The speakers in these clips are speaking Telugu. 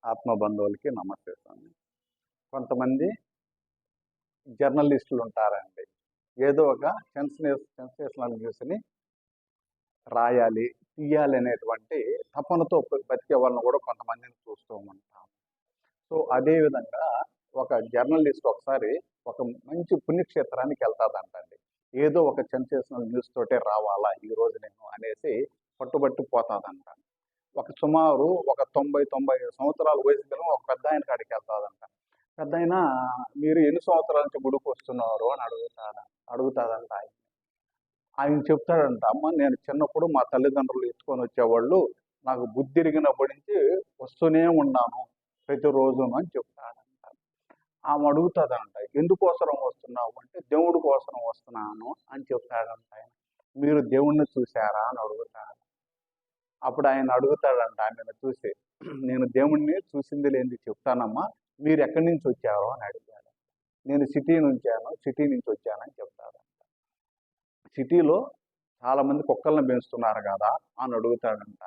ఆత్మబంధువులకి నమస్తే స్వామి. కొంతమంది జర్నలిస్టులు ఉంటారండి. ఏదో ఒక సెన్సేషనల్ న్యూస్‌ని రాయాలి, తీయాలి అనేటువంటి తపనతో బతికే వాళ్ళని కూడా కొంతమందిని చూస్తూ ఉంటాం. సో, అదే విధంగా ఒక జర్నలిస్ట్ ఒకసారి ఒక మంచి పుణ్యక్షేత్రానికి వెళ్తాదంటండి. ఏదో ఒక సెన్సేషనల్ న్యూస్ తోటే రావాలా ఈరోజు నేను అనేసి పట్టుబట్టి పోతాదంట. సుమారు ఒక 90 సంవత్సరాల వయసు గల ఒక పెద్దాయన కాడికి వెళ్తాదంట. పెద్దాయన, మీరు ఎన్ని సంవత్సరాల నుంచి గుడికొస్తున్నారు అని అడుగుతాదంట ఆయన. ఆయన చెప్తాడంట, అమ్మ నేను చిన్నప్పుడు మా తల్లిదండ్రులు ఎత్తుకొని వచ్చేవాళ్ళు, నాకు బుద్ధిరిగినప్పటి నుంచి వస్తూనే ఉన్నాను ప్రతిరోజును అని చెప్తాడంట. ఆమె అడుగుతాదంట, ఎందుకోసరం వస్తున్నావు అంటే, దేవుడి కోసం వస్తున్నాను అని చెప్తాడంట ఆయన. మీరు దేవుణ్ణి చూశారా అని అడుగుతాడు. అప్పుడు ఆయన అడుగుతాడంట ఆమెను చూసి, నేను దేవుణ్ణి చూసింది లేనిది చెప్తానమ్మా, మీరు ఎక్కడి నుంచి వచ్చారో అని అడిగాడు. నేను సిటీ నుంచి వచ్చానని చెప్తాడంట. సిటీలో చాలా మంది కుక్కల్ని పెంచుతున్నారు కదా అని అడుగుతాడంట.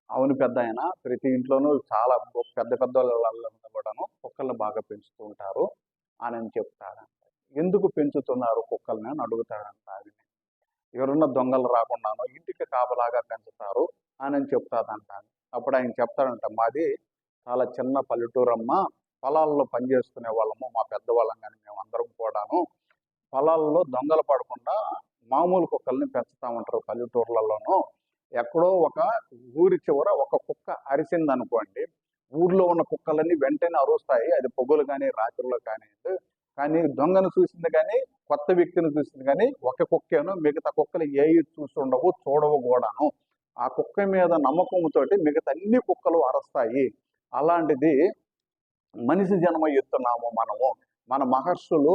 అవును పెద్దాయన, ప్రతి ఇంట్లోనూ చాలా పెద్ద పెద్ద వాళ్ళందరూ కూడాను కుక్కల్ని బాగా పెంచుతూ ఉంటారు అని చెప్తాడంట. ఎందుకు పెంచుతున్నారు కుక్కల్ని అని అడుగుతాడంట ఆమె. ఎవరన్నా దొంగలు రాకుండాను ఇంటికి కాపలాగా పెంచుతారు అని చెప్తాదంట. అప్పుడు ఆయన చెప్తాడంట, మాది చాలా చిన్న పల్లెటూరమ్మ, పొలాల్లో పనిచేసుకునే వాళ్ళము, మా పెద్దవాళ్ళం కానీ మేమందరం కూడాను పొలాల్లో దొంగలు పడకుండా మామూలు కుక్కల్ని పెంచుతా ఉంటారు పల్లెటూర్లలోనూ. ఎక్కడో ఒక ఊరి చివర ఒక కుక్క అరిసింది అనుకోండి, ఊర్లో ఉన్న కుక్కలన్నీ వెంటనే అరుస్తాయి, అది పొగులు కానీ రాత్రిలో కానీ. కానీ దొంగను చూసింది కానీ కొత్త వ్యక్తిని చూసింది కానీ ఒక కుక్కేను, మిగతా కుక్కలు ఏవి చూస్తుండవు, చూడవు కూడాను. ఆ కుక్క మీద నమ్మకంతో మిగతా అన్ని కుక్కలు అరుస్తాయి. అలాంటిది మనిషి జన్మ ఎత్తున్నాము మనము. మన మహర్షులు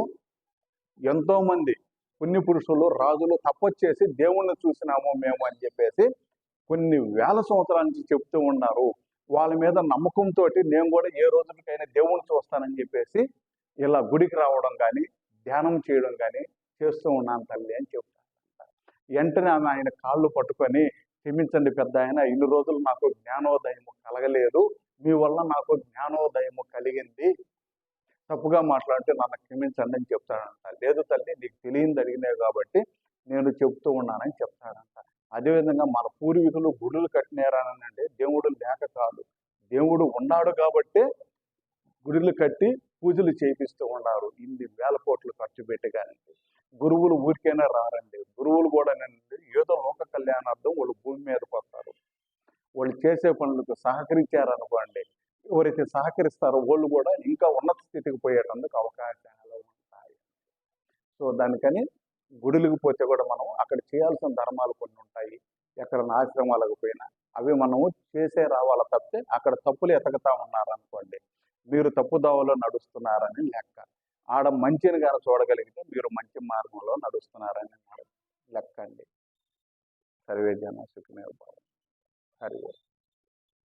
ఎంతోమంది పుణ్యపురుషులు, రాజులు తపస్సు దేవుణ్ణి చూసినాము మేము అని చెప్పేసి కొన్ని వేల సంవత్సరాల నుంచి చెప్తూ ఉన్నారు. వాళ్ళ మీద నమ్మకంతో నేను కూడా ఏ రోజుకైనా దేవుణ్ణి చూస్తానని చెప్పేసి ఇలా గుడికి రావడం కానీ ధ్యానం చేయడం కానీ చేస్తూ ఉన్నాను తల్లి అని చెప్తాను. వెంటనే ఆమె ఆయన కాళ్ళు పట్టుకొని, క్షమించండి పెద్ద ఆయన, ఇన్ని రోజులు నాకు జ్ఞానోదయము కలగలేదు, మీ వల్ల నాకు జ్ఞానోదయము కలిగింది, తప్పుగా మాట్లాడితే నన్ను క్షమించండి అని చెప్తాడంట. లేదు తల్లి, నీకు తెలియంది అడిగినావు కాబట్టి నేను చెప్తూ ఉన్నానని చెప్తాడంట. అదేవిధంగా మన పూర్వీకులు గుడులు కట్టినారనంటే దేవుడు లేక కాదు, దేవుడు ఉన్నాడు కాబట్టే గుడులు కట్టి పూజలు చేపిస్తూ ఉన్నారు ఇన్ని వేల కోట్లు ఖర్చు పెట్టి. కానీ గురువులు ఊరికైనా రారండి. గురువులు కూడా ఏదో లోక కళ్యాణార్థం వాళ్ళు భూమి మీదకి వస్తారు. వాళ్ళు చేసే పనులకు సహకరించారనుకోండి, ఎవరైతే సహకరిస్తారో వాళ్ళు కూడా ఇంకా ఉన్నత స్థితికి పోయేటందుకు అవకాశాలు ఉంటాయి. సో దానికని గుడులకు పోతే కూడా మనం అక్కడ చేయాల్సిన ధర్మాలు కొన్ని ఉంటాయి. ఎక్కడ ఆశ్రమాలకు పోయినా అవి మనము చేసే రావాల తప్పితే అక్కడ తప్పులు ఎతకతా ఉన్నారనుకోండి, మీరు తప్పుదావలో నడుస్తున్నారని లెక్క. ఆడ మంచిని కానీ చూడగలిగితే మీరు మంచి మార్గంలో నడుస్తున్నారని లెక్క అండి. సర్వే జన సుఖినో భవంతు. హరి ఓం.